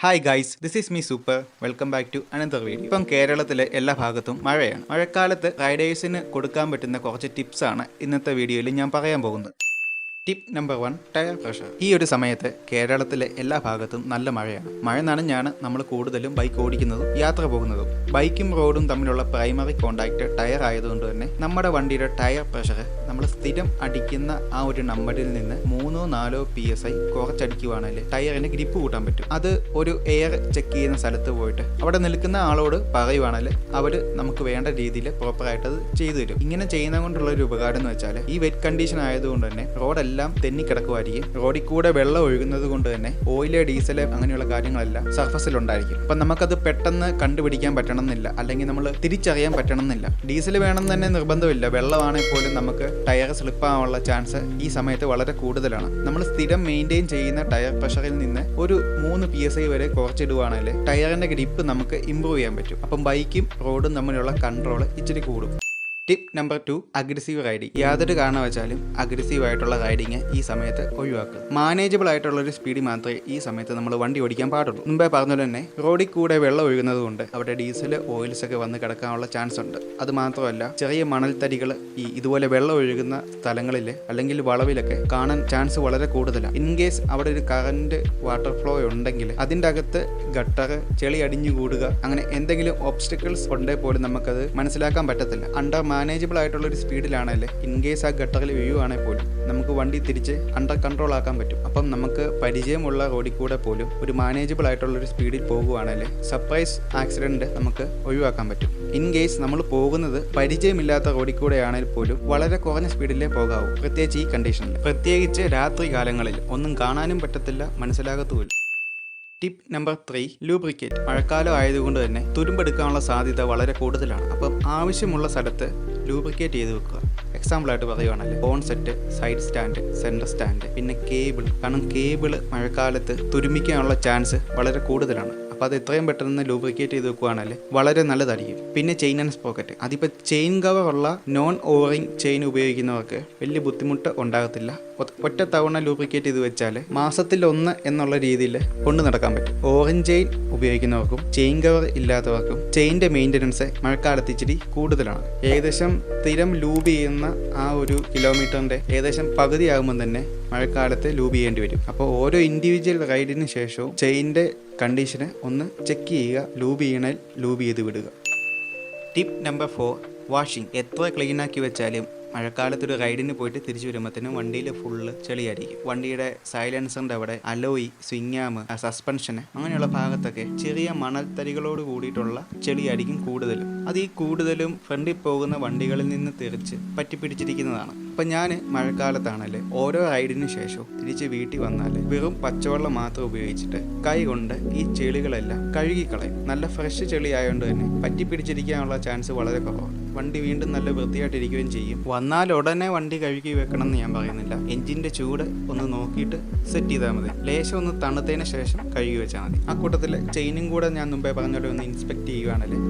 Hi guys, this is me super. Welcome back to another video. ഇപ്പം കേരളത്തിലെ എല്ലാ ഭാഗത്തും മഴയാണ്. മഴക്കാലത്ത് റൈഡേഴ്സിന് കൊടുക്കാൻ പറ്റുന്ന കുറച്ച് ടിപ്സാണ് ഇന്നത്തെ വീഡിയോയിൽ ഞാൻ പറയാൻ പോകുന്നത്. Tip number 1, tyre pressure. ഈ ഒരു സമയത്ത് കേരളത്തിലെ എല്ലാ ഭാഗത്തും നല്ല മഴയാണ്. മഴ നനഞ്ഞാണ് നമ്മൾ കൂടുതലും ബൈക്ക് ഓടിക്കുന്നതും യാത്ര പോകുന്നതും. ബൈക്കും റോഡും തമ്മിലുള്ള പ്രൈമറി കോണ്ടാക്ട് ടയർ ആയതുകൊണ്ട് തന്നെ നമ്മുടെ വണ്ടിയുടെ ടയർ പ്രഷർ നമ്മൾ സ്ഥിരം അടിക്കുന്ന ആ ഒരു നമ്പറിൽ നിന്ന് 3-4 PSI കുറച്ചടിക്കുവാണെങ്കിൽ ടയറിന് ഗ്രിപ്പ് കൂട്ടാൻ പറ്റും. അത് ഒരു എയർ ചെക്ക് ചെയ്യുന്ന സ്ഥലത്ത് പോയിട്ട് അവിടെ നിൽക്കുന്ന ആളോട് പറയുവാണെങ്കിൽ അവർ നമുക്ക് വേണ്ട രീതിയിൽ പ്രോപ്പറായിട്ട് അത് ചെയ്തു തരും. ഇങ്ങനെ ചെയ്യുന്നത് കൊണ്ടുള്ള ഒരു ഉപകാരം എന്ന് വെച്ചാൽ ഈ വെറ്റ് കണ്ടീഷൻ ആയതുകൊണ്ട് തന്നെ റോഡെല്ലാം തെന്നിക്കിടക്കുമായിരിക്കും. റോഡിൽ കൂടെ വെള്ളം ഒഴുകുന്നത് കൊണ്ട് തന്നെ ഓയില്, ഡീസല് അങ്ങനെയുള്ള കാര്യങ്ങളെല്ലാം സർഫസിൽ ഉണ്ടായിരിക്കും. അപ്പം നമുക്കത് പെട്ടെന്ന് കണ്ടുപിടിക്കാൻ പറ്റണമെന്നില്ല, അല്ലെങ്കിൽ നമ്മൾ തിരിച്ചറിയാൻ പറ്റണമെന്നില്ല. ഡീസൽ വേണം തന്നെ നിർബന്ധമില്ല. വെള്ളമാണെങ്കിൽ പോലും നമുക്ക് ടയർ സ്ലിപ്പാകാനുള്ള ചാൻസ് ഈ സമയത്ത് വളരെ കൂടുതലാണ്. നമ്മൾ സ്ഥിരം മെയിൻറ്റെയിൻ ചെയ്യുന്ന ടയർ പ്രഷറിൽ നിന്ന് ഒരു 3 PSI വരെ കുറച്ചിടുവാണെങ്കിൽ ടയറിന്റെ ഗ്രിപ്പ് നമുക്ക് ഇമ്പ്രൂവ് ചെയ്യാൻ പറ്റും. അപ്പം ബൈക്കും റോഡും തമ്മിലുള്ള കൺട്രോൾ ഇച്ചിരി കൂടും. Tip number 2, aggressive riding. യാതൊരു കാരണവശാലും അഗ്രസീവ് ആയിട്ടുള്ള റൈഡിങ് ഈ സമയത്ത് ഒഴിവാക്കുക. മാനേജബിൾ ആയിട്ടുള്ള ഒരു സ്പീഡിൽ മാത്രമേ ഈ സമയത്ത് നമ്മൾ വണ്ടി ഓടിക്കാൻ പാടുള്ളൂ. മുമ്പേ പറഞ്ഞ തന്നെ റോഡിൽ കൂടെ വെള്ളം ഒഴുകുന്നത് കൊണ്ട് അവിടെ ഡീസൽ, ഓയിൽസ് ഒക്കെ വന്ന് കിടക്കാനുള്ള ചാൻസ് ഉണ്ട്. അത് മാത്രമല്ല ചെറിയ മണൽത്തരികൾ ഇതുപോലെ വെള്ളം ഒഴുകുന്ന സ്ഥലങ്ങളിൽ അല്ലെങ്കിൽ വളവിലൊക്കെ കാണാൻ ചാൻസ് വളരെ കൂടുതലാണ്. ഇൻ കേസ് അവിടെ ഒരു കറന്റ് വാട്ടർ ഫ്ലോ ഉണ്ടെങ്കിൽ അതിൻ്റെ അകത്ത് ഗട്ടർ, ചെളി അടിഞ്ഞു കൂടുക, അങ്ങനെ എന്തെങ്കിലും ഒബ്സ്റ്റക്കിൾസ് ഉണ്ടെങ്കിൽ പോലും നമുക്കത് മനസ്സിലാക്കാൻ പറ്റത്തില്ല. അണ്ടർ മാനേജബിൾ ആയിട്ടുള്ള ഒരു സ്പീഡിലാണെങ്കിൽ ഇൻ കേസ് ആ ഗട്ടറിൽ വീഴുവാണെങ്കിൽ പോലും നമുക്ക് വണ്ടി തിരിച്ച് അണ്ടർ കൺട്രോൾ ആക്കാൻ പറ്റും. അപ്പം നമുക്ക് പരിചയമുള്ള റോഡിൽ കൂടെ പോലും ഒരു മാനേജബിൾ ആയിട്ടുള്ള ഒരു സ്പീഡിൽ പോകുവാണെങ്കിൽ സർപ്രൈസ് ആക്സിഡന്റ് നമുക്ക് ഒഴിവാക്കാൻ പറ്റും. ഇൻ കേസ് നമ്മൾ പോകുന്നത് പരിചയമില്ലാത്ത റോഡിൽ കൂടെ ആണെങ്കിൽ പോലും വളരെ കുറഞ്ഞ സ്പീഡിലേ പോകാവൂ, പ്രത്യേകിച്ച് ഈ കണ്ടീഷനിൽ. പ്രത്യേകിച്ച് രാത്രി കാലങ്ങളിൽ ഒന്നും കാണാനും പറ്റത്തില്ല, മനസ്സിലാകത്തുമില്ല. Tip number 3, lubricate. മഴക്കാലം ആയതുകൊണ്ട് തന്നെ തുരുമ്പെടുക്കാനുള്ള സാധ്യത വളരെ കൂടുതലാണ്. അപ്പം ആവശ്യമുള്ള സ്ഥലത്ത് ലൂബ്രിക്കേറ്റ് ചെയ്ത് വെക്കുക. എക്സാമ്പിളായിട്ട് പറയുവാണെങ്കിൽ phone set, side stand, centre stand, പിന്നെ കേബിൾ. കാരണം കേബിള് മഴക്കാലത്ത് തുരുമ്പിക്കാനുള്ള ചാൻസ് വളരെ കൂടുതലാണ്. അപ്പോൾ അത് എത്രയും പെട്ടെന്ന് ലൂബ്രിക്കേറ്റ് ചെയ്ത് വെക്കുകയാണെങ്കിൽ വളരെ നല്ലതായിരിക്കും. പിന്നെ ചെയിൻ ആൻഡ് സ്പ്രോക്കറ്റ്. അതിപ്പോൾ ചെയിൻ കവർ ഉള്ള നോൺ ഓവറിങ് ചെയിൻ ഉപയോഗിക്കുന്നവർക്ക് വലിയ ബുദ്ധിമുട്ട് ഉണ്ടാകത്തില്ല. ഒറ്റ തവണ ലൂബ്രിക്കേറ്റ് ചെയ്ത് വെച്ചാൽ മാസത്തിൽ 1 എന്നുള്ള രീതിയിൽ കൊണ്ടു നടക്കാൻ പറ്റും. ഓറഞ്ച് ചെയിൻ ഉപയോഗിക്കുന്നവർക്കും ചെയിൻ കവർ ഇല്ലാത്തവർക്കും ചെയിൻ്റെ മെയിൻ്റനൻസ് മഴക്കാലത്ത് ഇച്ചിരി കൂടുതലാണ്. ഏകദേശം സ്ഥിരം ലൂബ് ചെയ്യുന്ന ആ ഒരു കിലോമീറ്ററിൻ്റെ ഏകദേശം പകുതിയാകുമ്പോൾ തന്നെ മഴക്കാലത്ത് ലൂബ് ചെയ്യേണ്ടി വരും. അപ്പോൾ ഓരോ ഇൻഡിവിജ്വൽ റൈഡിന് ശേഷവും ചെയിൻ്റെ കണ്ടീഷന് ഒന്ന് ചെക്ക് ചെയ്യുക. ലൂബ് ചെയ്യണേൽ ലൂബ് ചെയ്ത് വിടുക. Tip number 4, washing. എത്ര ക്ലീനാക്കി വെച്ചാലും മഴക്കാലത്തൊരു റൈഡിന് പോയിട്ട് തിരിച്ചു വരുമ്പോഴത്തേനും വണ്ടിയിൽ ഫുള്ള് ചെളിയായിരിക്കും. വണ്ടിയുടെ സൈലൻസറിൻ്റെ അവിടെ, അലോയി, സ്വിംഗ്, സസ്പെൻഷന് അങ്ങനെയുള്ള ഭാഗത്തൊക്കെ ചെറിയ മണൽത്തരികളോട് കൂടിയിട്ടുള്ള ചെളിയായിരിക്കും കൂടുതലും. അത് ഈ കൂടുതലും ഫ്രണ്ടിൽ പോകുന്ന വണ്ടികളിൽ നിന്ന് തെറിച്ച് പറ്റിപ്പിടിച്ചിരിക്കുന്നതാണ്. അപ്പം ഞാൻ മഴക്കാലത്താണല്ലേ ഓരോ റൈഡിന് ശേഷവും തിരിച്ച് വീട്ടിൽ വന്നാൽ വെറും പച്ചവെള്ളം മാത്രം ഉപയോഗിച്ചിട്ട് കൈ കൊണ്ട് ഈ ചെളികളെല്ലാം കഴുകിക്കളയും. നല്ല ഫ്രഷ് ചെളി ആയതുകൊണ്ട് തന്നെ പറ്റിപ്പിടിച്ചിരിക്കാനുള്ള ചാൻസ് വളരെ കുറവാണ്. വണ്ടി വീണ്ടും നല്ല വൃത്തിയായിട്ടിരിക്കുകയും ചെയ്യും. വന്നാൽ ഉടനെ വണ്ടി കഴുകി വെക്കണം എന്ന് ഞാൻ പറയുന്നില്ല. എഞ്ചിൻ്റെ ചൂട് ഒന്ന് നോക്കിയിട്ട് സെറ്റ് ചെയ്താൽ മതി. ലേശം ഒന്ന് തണുത്തതിന് ശേഷം കഴുകി വെച്ചാൽ മതി. ആ കൂട്ടത്തിൽ ചെയിനും കൂടെ ഞാൻ മുമ്പേ പറഞ്ഞ പോലെ ഒന്ന് ഇൻസ്പെക്ട് ചെയ്യുകയാണെങ്കിൽ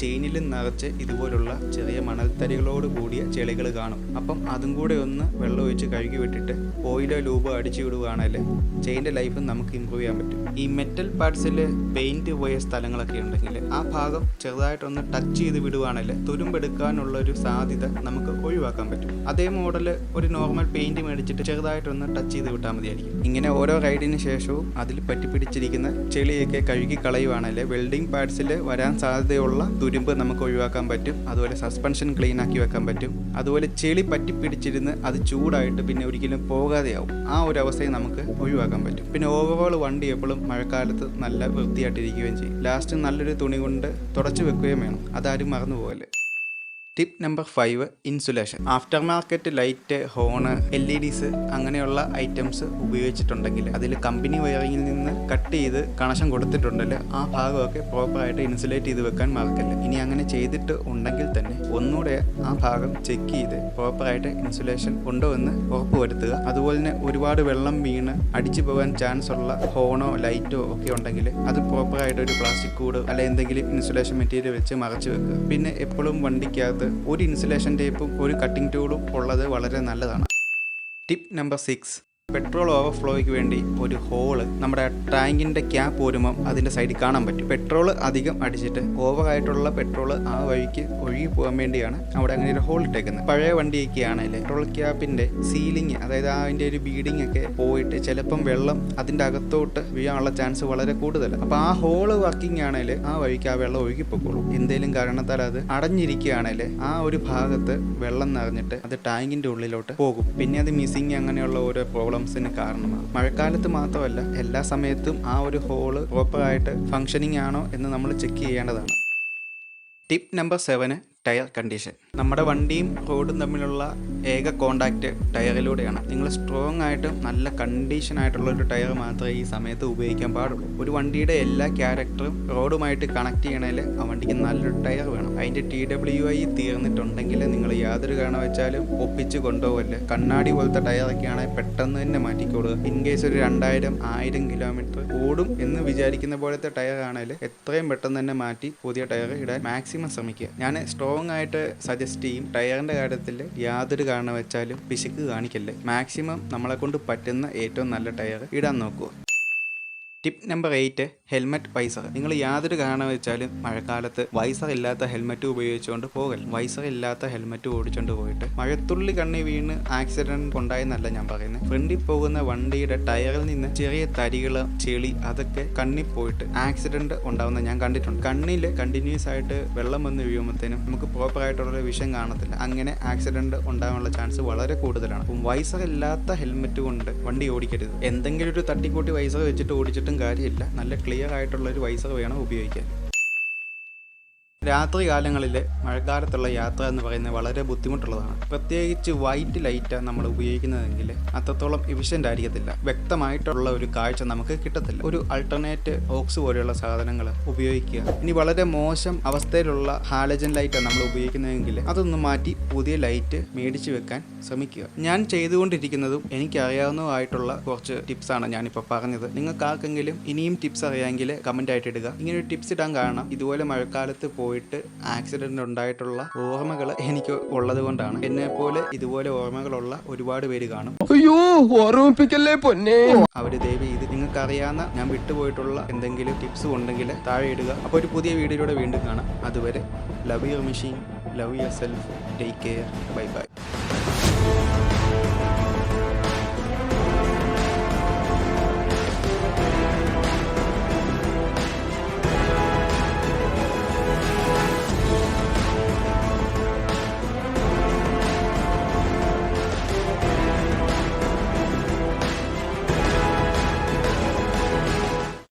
ചെയിനിൽ നിറച്ച് ഇതുപോലുള്ള ചെറിയ മണൽത്തരികളോട് കൂടിയ ചെളികൾ കാണും. അപ്പം അതും കൂടെ ഒന്ന് വെള്ളം ഒഴിച്ച് കഴുകി വിട്ടിട്ട് ഓയിലോ ലൂബോ അടിച്ചു വിടുകയാണെങ്കിൽ ചെയിൻ്റെ ലൈഫ് നമുക്ക് ഇമ്പ്രൂവ് ചെയ്യാൻ പറ്റും. ഈ മെറ്റൽ പാർട്സിൽ പെയിൻറ്റ് പോയ സ്ഥലങ്ങളൊക്കെ ഉണ്ടെങ്കിൽ ആ ഭാഗം ചെറുതായിട്ടൊന്ന് ടച്ച് ചെയ്ത് വിടുകയാണെങ്കിൽ തുരുമ്പെടുക്കാനുള്ളൊരു സാധ്യത നമുക്ക് ഒഴിവാക്കാൻ പറ്റും. അതേ മോഡൽ ഒരു നോർമൽ പെയിൻറ്റ് മേടിച്ചിട്ട് ചെറുതായിട്ടൊന്ന് ടച്ച് ചെയ്ത് വിട്ടാൽ മതിയായിരിക്കും. ഇങ്ങനെ ഓരോ റൈഡിന് ശേഷവും അതിൽ പറ്റിപ്പിടിച്ചിരിക്കുന്ന ചെളിയൊക്കെ കഴുകി കളയുവാണെങ്കിൽ വെൽഡിംഗ് പാർട്സിൽ വരാൻ സാധ്യതയുള്ള തുരുമ്പ് നമുക്ക് ഒഴിവാക്കാൻ പറ്റും. അതുപോലെ സസ്പെൻഷൻ ക്ലീൻ ആക്കി വെക്കാൻ പറ്റും. അതുപോലെ ചെളി പറ്റിപ്പിടിച്ചിരുന്ന് അത് ചൂടായിട്ട് പിന്നെ ഒരിക്കലും പോകാതെയാവും. ആ ഒരു അവസ്ഥയെ നമുക്ക് ഒഴിവാക്കാൻ പറ്റും. പിന്നെ ഓവറോൾ വണ്ടി എപ്പോഴും മഴക്കാലത്ത് നല്ല വൃത്തിയായിട്ടിരിക്കുകയും ചെയ്യും. ലാസ്റ്റ് നല്ലൊരു തുണി കൊണ്ട് തുടച്ചു വെക്കുകയും വേണം. അതാരും മറന്നുപോകല്ലേ. Tip number 5, insulation. After market light, horn, LEDs അങ്ങനെയുള്ള ഐറ്റംസ് ഉപയോഗിച്ചിട്ടുണ്ടെങ്കിൽ അതിൽ കമ്പനി വയറിങ്ങിൽ നിന്ന് കട്ട് ചെയ്ത് കണക്ഷൻ കൊടുത്തിട്ടുണ്ടെങ്കിൽ ആ ഭാഗമൊക്കെ പ്രോപ്പറായിട്ട് ഇൻസുലേറ്റ് ചെയ്ത് വെക്കാൻ മറക്കല്ല. ഇനി അങ്ങനെ ചെയ്തിട്ട് ഉണ്ടെങ്കിൽ തന്നെ ഒന്നുകൂടെ ആ ഭാഗം ചെക്ക് ചെയ്ത് പ്രോപ്പറായിട്ട് ഇൻസുലേഷൻ ഉണ്ടോ എന്ന് ഉറപ്പുവരുത്തുക. അതുപോലെ തന്നെ ഒരുപാട് വെള്ളം വീണ് അടിച്ചു പോകാൻ ചാൻസ് ഉള്ള ഹോണോ ലൈറ്റോ ഒക്കെ ഉണ്ടെങ്കിൽ അത് പ്രോപ്പറായിട്ട് ഒരു പ്ലാസ്റ്റിക് കൂട് അല്ലെ എന്തെങ്കിലും ഇൻസുലേഷൻ മെറ്റീരിയൽ വെച്ച് മറച്ചു വെക്കുക. പിന്നെ എപ്പോഴും വണ്ടിക്കകത്ത് ഒരു ഇൻസുലേഷൻ ടേപ്പും ഒരു കട്ടിംഗ് ടൂളും ഉള്ളത് വളരെ നല്ലതാണ്. ടിപ്പ് നമ്പർ 6, പെട്രോൾ ഓവർഫ്ലോയ്ക്ക് വേണ്ടി ഒരു ഹോള് നമ്മുടെ ടാങ്കിന്റെ ക്യാപ്പ് ഊരുമ്പം അതിന്റെ സൈഡിൽ കാണാൻ പറ്റും. പെട്രോൾ അധികം അടിച്ചിട്ട് ഓവറായിട്ടുള്ള പെട്രോൾ ആ വഴിക്ക് ഒഴുകി പോകാൻ വേണ്ടിയാണ് അവിടെ അങ്ങനെ ഒരു ഹോൾ ഇട്ടേക്കുന്നത്. പഴയ വണ്ടിയൊക്കെ ആണെങ്കിൽ പെട്രോൾ ക്യാപ്പിന്റെ സീലിംഗ്, അതായത് അതിന്റെ ഒരു ബീഡിംഗ് ഒക്കെ പോയിട്ട് ചിലപ്പം വെള്ളം അതിന്റെ അകത്തോട്ട് വീഴാനുള്ള ചാൻസ് വളരെ കൂടുതലാണ്. അപ്പൊ ആ ഹോള് വർക്കിംഗ് ആണെങ്കിൽ ആ വഴിക്ക് ആ വെള്ളം ഒഴുകിപ്പോക്കോളും. എന്തെങ്കിലും കാരണത്താൽ അത് അടഞ്ഞിരിക്കുകയാണെങ്കിൽ ആ ഒരു ഭാഗത്ത് വെള്ളം നിറഞ്ഞിട്ട് അത് ടാങ്കിന്റെ ഉള്ളിലോട്ട് പോകും. പിന്നെ അത് മിസ്സിങ് അങ്ങനെയുള്ള ഓരോ പ്രോബ്ലംസിന് കാരണമാണ്. മഴക്കാലത്ത് മാത്രമല്ല, എല്ലാ സമയത്തും ആ ഒരു ഹോള് പ്രോപ്പറായിട്ട് ഫങ്ഷനിങ് ആണോ എന്ന് നമ്മൾ ചെക്ക് ചെയ്യേണ്ടതാണ്. Tip number 7, tyre condition. നമ്മുടെ വണ്ടിയും റോഡും തമ്മിലുള്ള ഏക കോണ്ടാക്ട് ടയറിലൂടെയാണ്. നിങ്ങൾ സ്ട്രോങ് ആയിട്ടും നല്ല കണ്ടീഷൻ ആയിട്ടുള്ള ഒരു ടയർ മാത്രമേ ഈ സമയത്ത് ഉപയോഗിക്കാൻ പാടുള്ളൂ. ഒരു വണ്ടിയുടെ എല്ലാ ക്യാരക്ടറും റോഡുമായിട്ട് കണക്ട് ചെയ്യണേൽ ആ വണ്ടിക്ക് നല്ലൊരു ടയർ വേണം. അതിൻ്റെ TWI തീർന്നിട്ടുണ്ടെങ്കിൽ നിങ്ങൾ യാതൊരു കാരണവച്ചാലും ഒപ്പിച്ച് കൊണ്ടുപോകല്ലേ. കണ്ണാടി പോലത്തെ ടയറൊക്കെ ആണെങ്കിൽ പെട്ടെന്ന് തന്നെ മാറ്റിക്കൊടുക്കുക. ഇൻ കേസ് ഒരു 2000-1000 കിലോമീറ്റർ ഓടും എന്ന് വിചാരിക്കുന്ന പോലത്തെ ടയർ ആണെങ്കിൽ എത്രയും പെട്ടെന്ന് തന്നെ മാറ്റി പുതിയ ടയർ ഇടാൻ മാക്സിമം ശ്രമിക്കുക. ഞാൻ സ്ട്രോങ് ആയിട്ട് സജസ്റ്റ് ചെയ്യും, ടയറിന്റെ കാര്യത്തിൽ യാതൊരു കാരണവച്ചാലും പിശുക്ക് കാണിക്കല്ലേ. മാക്സിമം നമ്മളെ കൊണ്ട് പറ്റുന്ന ഏറ്റവും നല്ല ടയർ ഇടാൻ നോക്കുക. Tip number 8, helmet visor. നിങ്ങൾ യാതൊരു കാരണവച്ചാലും മഴക്കാലത്ത് വൈസർ ഇല്ലാത്ത ഹെൽമെറ്റ് ഉപയോഗിച്ചുകൊണ്ട് പോകൽ. വൈസർ ഇല്ലാത്ത ഹെൽമെറ്റ് ഓടിച്ചുകൊണ്ട് പോയിട്ട് മഴത്തുള്ളി കണ്ണി വീണ് ആക്സിഡന്റ് ഉണ്ടായെന്നല്ല ഞാൻ പറയുന്നത്. ഫ്രണ്ടിൽ പോകുന്ന വണ്ടിയുടെ ടയറിൽ നിന്ന് ചെറിയ തരികള്, ചെളി അതൊക്കെ കണ്ണിൽ പോയിട്ട് ആക്സിഡന്റ് ഉണ്ടാവുന്ന ഞാൻ കണ്ടിട്ടുണ്ട്. കണ്ണിൽ കണ്ടിന്യൂസ് ആയിട്ട് വെള്ളം വന്ന് വീഴുമ്പോഴത്തേനും നമുക്ക് പ്രോപ്പർ ആയിട്ടുള്ള വിഷൻ കാണത്തില്ല. അങ്ങനെ ആക്സിഡന്റ് ഉണ്ടാകാനുള്ള ചാൻസ് വളരെ കൂടുതലാണ്. അപ്പം വൈസർ ഇല്ലാത്ത ഹെൽമെറ്റ് കൊണ്ട് വണ്ടി ഓടിക്കരുത്. എന്തെങ്കിലും ഒരു തട്ടിക്കൂട്ടി വൈസർ വെച്ചിട്ട് ഓടിച്ചിട്ട് കാര്യമില്ല. നല്ല ക്ലിയർ ആയിട്ടുള്ള ഒരു വൈസർ വേണം ഉപയോഗിക്കാൻ. രാത്രി കാലങ്ങളിൽ മഴക്കാലത്തുള്ള യാത്ര എന്ന് പറയുന്നത് വളരെ ബുദ്ധിമുട്ടുള്ളതാണ്. പ്രത്യേകിച്ച് വൈറ്റ് ലൈറ്റാണ് നമ്മൾ ഉപയോഗിക്കുന്നതെങ്കിൽ അത്രത്തോളം എഫിഷ്യൻ്റ് ആയിരിക്കത്തില്ല. വ്യക്തമായിട്ടുള്ള ഒരു കാഴ്ച നമുക്ക് കിട്ടത്തില്ല. ഒരു അൾട്ടർനേറ്റ് ഓക്സ് പോലെയുള്ള സാധനങ്ങൾ ഉപയോഗിക്കുക. ഇനി വളരെ മോശം അവസ്ഥയിലുള്ള ഹാലജൻ ലൈറ്റാണ് നമ്മൾ ഉപയോഗിക്കുന്നതെങ്കിൽ അതൊന്ന് മാറ്റി പുതിയ ലൈറ്റ് മേടിച്ച് വെക്കാൻ ശ്രമിക്കുക. ഞാൻ ചെയ്തുകൊണ്ടിരിക്കുന്നതും എനിക്കറിയാവുന്നതായിട്ടുള്ള കുറച്ച് ടിപ്സാണ് ഞാനിപ്പോൾ പറഞ്ഞത്. നിങ്ങൾക്ക് ആർക്കെങ്കിലും ഇനിയും ടിപ്സ് അറിയാമെങ്കിൽ കമൻ്റ് ആയിട്ട് ഇടുക. ഇങ്ങനെ ഒരു ടിപ്സ് ഇടാൻ കാരണം ഇതുപോലെ മഴക്കാലത്ത് പോയിട്ട് ആക്സിഡന്റ് ഉണ്ടായിട്ടുള്ള ഓർമ്മകൾ എനിക്ക് ഉള്ളത് കൊണ്ടാണ്. എന്നെ പോലെ ഇതുപോലെ ഓർമ്മകളുള്ള ഒരുപാട് പേര് കാണും. അവര് ദയവ് ചെയ്ത് നിങ്ങൾക്ക് അറിയാവുന്ന ഞാൻ വിട്ടുപോയിട്ടുള്ള എന്തെങ്കിലും ടിപ്സ് ഉണ്ടെങ്കിൽ താഴെ ഇടുക. അപ്പോൾ ഒരു പുതിയ വീഡിയോയിലൂടെ വീണ്ടും കാണാം. അതുവരെ love your machine, love your self, take care, bye bye.